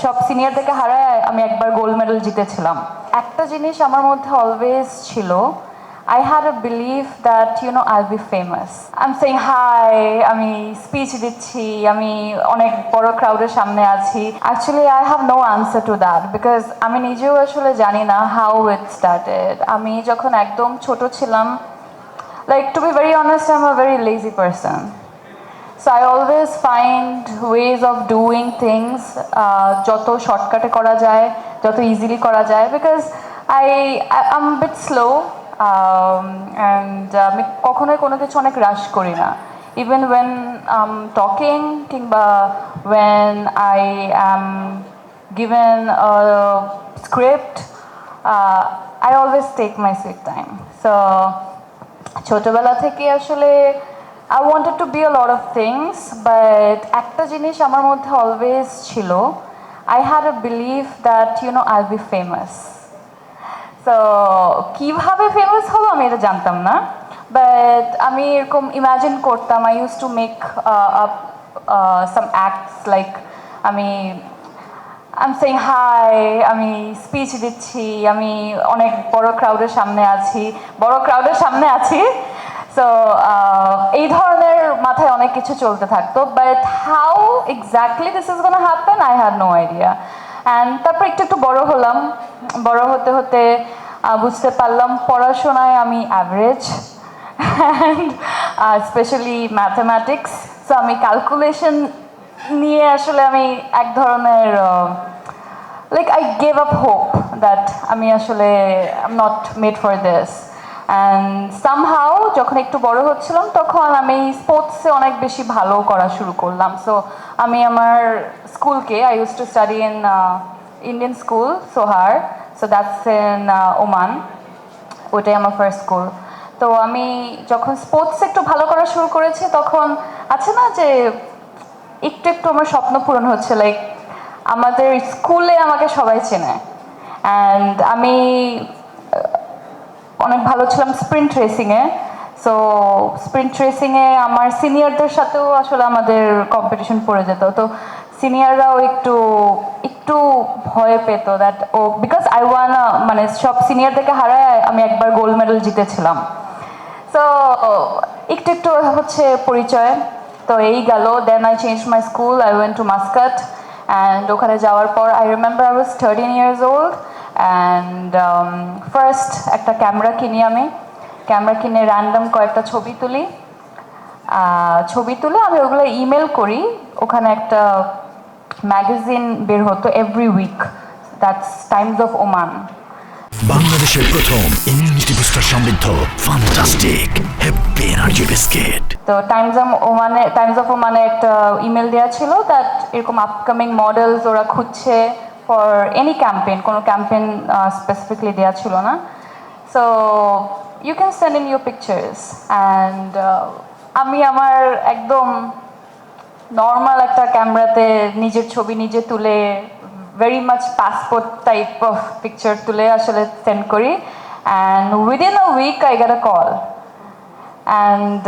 সব সিনিয়রদেরকে হারায় আমি একবার গোল্ড মেডেল জিতেছিলাম। একটা জিনিস আমার মধ্যে অলওয়েজ ছিল, I had a belief that I'll be famous. I'm saying hi, আমি স্পিচ দিচ্ছি, আমি অনেক বড় ক্রাউডের সামনে আছি। Actually I have no answer to that because আমি নিজেও আসলে জানি না how it started. আমি যখন একদম ছোট ছিলাম, like to be very honest, I'm a very lazy person. So I always find ways of doing things যত শর্টকাটে করা যায়, যত ইজিলি করা যায়, because I'm a bit slow and আমি কখনোই কোনো কিছু অনেক রাশ করি না, even when I'm talking কিংবা when I am given a script, I always take my sweet time. So ছোটবেলা থেকে আসলে I wanted to be a lot of things, but একটা জিনিস আমার মধ্যে always ছিল, I had a belief that I'll be famous. So কিভাবে famous হব আমি এটা জানতাম না, বাট আমি এরকম ইমাজিন করতাম, I used to make up some acts like আমি I'm saying hi, আমি স্পিচ দিচ্ছি, আমি অনেক বড় ক্রাউডের সামনে আছি। সো এই ধরনের মাথায় অনেক কিছু চলতে থাকতো, but how exactly this is gonna happen I had no idea. And তারপর একটু বড় হলাম, বড় হতে হতে বুঝতে পারলাম পড়াশোনায় আমি average, and specially mathematics. So আমি ক্যালকুলেশন নিয়ে আসলে আমি এক ধরনের like I gave up hope that আমি আসলে I'm not made for this. And somehow যখন একটু বড় হচ্ছিলাম তখন আমি স্পোর্টসে অনেক বেশি ভালো করা শুরু করলাম। সো আমি আমার স্কুলকে I used to study in Indian school, Sohar, so that's in Oman, ওটাই আমার ফার্স্ট স্কুল। তো আমি যখন স্পোর্টসে একটু ভালো করা শুরু করেছি তখন আছে না যে একটু একটু আমার স্বপ্ন পূরণ হচ্ছে, লাইক আমাদের স্কুলে আমাকে সবাই চেনে, অ্যান্ড আমি অনেক ভালো ছিলাম স্প্রিন্ট রেসিংয়ে। সো স্প্রিন্ট রেসিংয়ে আমার সিনিয়রদের সাথেও আসলে আমাদের কম্পিটিশন পড়ে যেত, তো সিনিয়ররাও একটু একটু ভয় পেত দ্যাট ও বিকজ আই ওয়ান, মানে সব সিনিয়রদেরকে হারায় আমি একবার গোল্ড মেডেল জিতেছিলাম। সো একটু একটু হচ্ছে পরিচয়, তো এই গেল। Then I change my school, I went to Muscat, and ওখানে যাওয়ার পর I remember I was 13 years old, and first একটা ক্যামেরা কিনি, আমি ক্যামেরা কিনে র্যান্ডম কয়েকটা ছবি তুলে আমি ওগুলো ইমেল করি। ওখানে একটা ম্যাগাজিন বের হতো every week, that's Times of Oman. বাংলাদেশের প্রথম ইমিউনিটি বুস্টার সমৃদ্ধ ফ্যান্টাস্টিক হ্যাপি এনার্জি বিস্কিট। তো টাইমস অফ ওমানে একটা ইমেল দেওয়া ছিল দ্যাট এরকম আপকামিং মডেলস ওরা খুঁজছে ফর এনি ক্যাম্পেইন, কোনো ক্যাম্পেইন স্পেসিফিকলি দেওয়া ছিল না। So you can send in your pictures, and আমি আমার একদম নর্মাল একটা ক্যামেরাতে নিজের ছবি নিজে তুলে very much passport type of picture তুলে আসলে সেন্ড করি, and within a week I get a call. And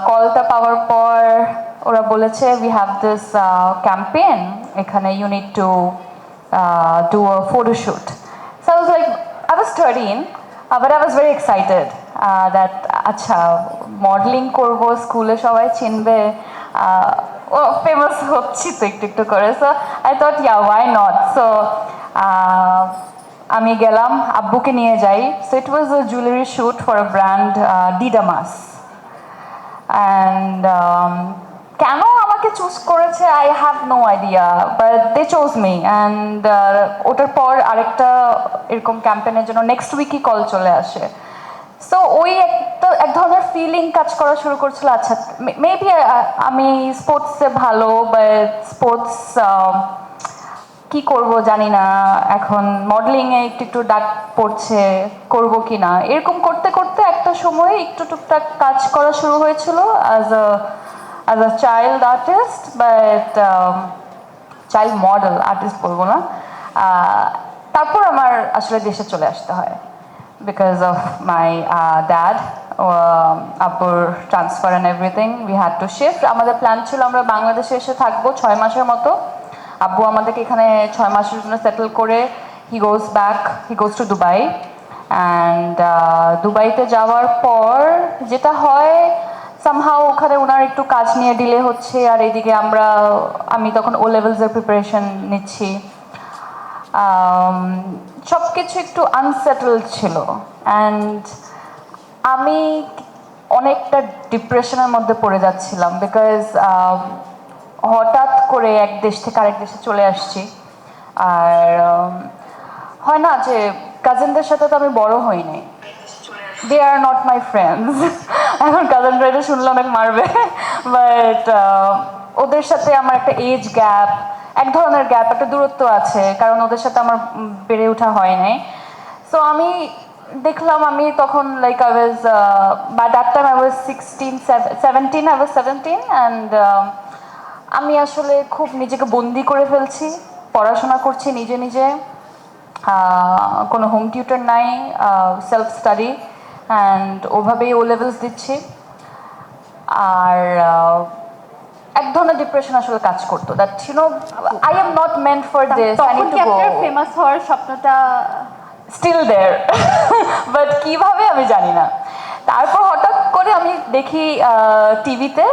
কলটা পাওয়ার পর ওরা বলেছে উই হ্যাভ দিস ক্যাম্পেইন, এখানে you need to do a photoshoot. So I was like, I was 13, but I was very excited that আচ্ছা modelling করবো, স্কুলে সবাই চিনবে, ও ফেমাস হচ্ছি তো একটু একটু করে। So I thought yeah why not. So আমি গেলাম, আব্বুকে নিয়ে যাই। So it was a jewellery shoot for a brand ডিডামাস, অ্যান্ড কেন আমাকে চুজ করেছে I have no idea, but they chose me. And ওটার পর আরেকটা এরকম ক্যাম্পেইনের জন্য নেক্সট উইকই কল চলে আসে। সো ওই এক ধরনের ফিলিং কাজ করা শুরু করছিল, আচ্ছা মেবি আমি স্পোর্টসে ভালো, বাট স্পোর্টস কি করব জানি না, এখন মডেলিংয়ে একটু একটু ডাক পড়ছে, করব কি না। এরকম করতে করতে একটা সময় একটু টুকটাক কাজ করা শুরু হয়েছিল as a child artist, but child model, artist বলবো না। তারপর আমার আসলে দেশে চলে আসতে হয় because of my dad, আব্বুর transfer and everything, we had to shift. আমাদের প্ল্যান ছিল আমরা বাংলাদেশে এসে থাকবো 6 মাসের মতো, আব্বু আমাদেরকে এখানে 6 মাসের জন্য সেটেল করে হি গোজ টু দুবাই অ্যান্ড দুবাইতে যাওয়ার পর যেটা হয় সামহাও ওখানে ওনার একটু কাজ নিয়ে ডিলে হচ্ছে আর এদিকে আমি তখন ও লেভেলসের প্রিপারেশন নিচ্ছি সব কিছু একটু আনসেটেলড ছিল অ্যান্ড আমি অনেকটা ডিপ্রেশনের মধ্যে পড়ে যাচ্ছিলাম বিকজ হঠাৎ করে এক দেশ থেকে আরেক দেশে চলে আসছি আর হয় না যে কাজিনদের সাথে তো আমি বড় হইনি দে আর নট মাই ফ্রেন্ডস এখন কাজিনরা এটা শুনলে অনেক মারবে বাট ওদের সাথে আমার একটা এজ গ্যাপ এক ধরনের গ্যাপ একটা দূরত্ব আছে কারণ ওদের সাথে আমার বেড়ে ওঠা হয় নাই সো আমি দেখলাম আমি তখন like I was by that time I was 17 I was 17 and আমি আসলে খুব নিজেকে বন্দি করে ফেলছি পড়াশোনা করছি নিজে নিজে কোনো হোম টিউটর নাই সেলফ স্টাডি অ্যান্ড ওভাবেই ও লেভেলস দিচ্ছি আর এক ধরনের ডিপ্রেশন আসলে কাজ করতো that you know I am not meant for this I need to go famous হওয়ার স্বপ্নটা স্টিল দেয়ার বাট কিভাবে আমি জানি না তারপর হঠাৎ করে আমি দেখি টিভিতে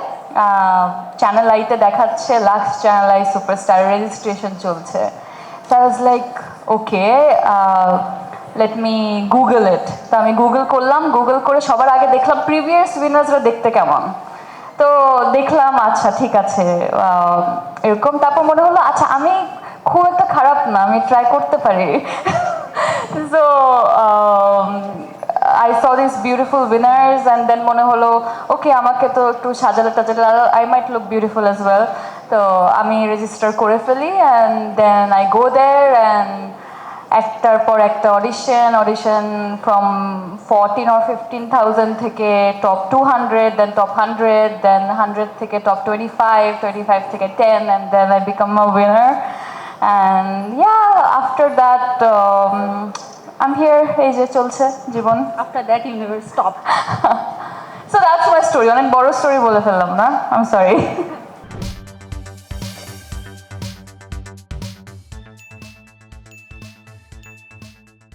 চ্যানেল আইতে দেখাচ্ছে Lux channel I superstar registration চলছে so I was like okay let me Google it তো আমি গুগল করলাম গুগল করে সবার আগে দেখলাম প্রিভিয়াস উইনার্সরা দেখতে কেমন তো দেখলাম আচ্ছা ঠিক আছে এরকম তারপর মনে হলো আচ্ছা আমি খুব একটা খারাপ না আমি ট্রাই করতে পারি so I saw these beautiful winners and then মনে হলো ওকে আমাকে তো একটু সাজালে টাজালে I might look beautiful as well তো আমি রেজিস্টার করে ফেলি and then I go there and একটার পর একটা অডিশন from 14 or 15,000 থেকে top 200 then top 100 then 100 থেকে top 25 থেকে 10 and then I become a winner and yeah after that I'm here এই যে চলছে জীবন after that you never stop so that's my story অনেক বড় স্টোরি বলে ফেললাম না I'm sorry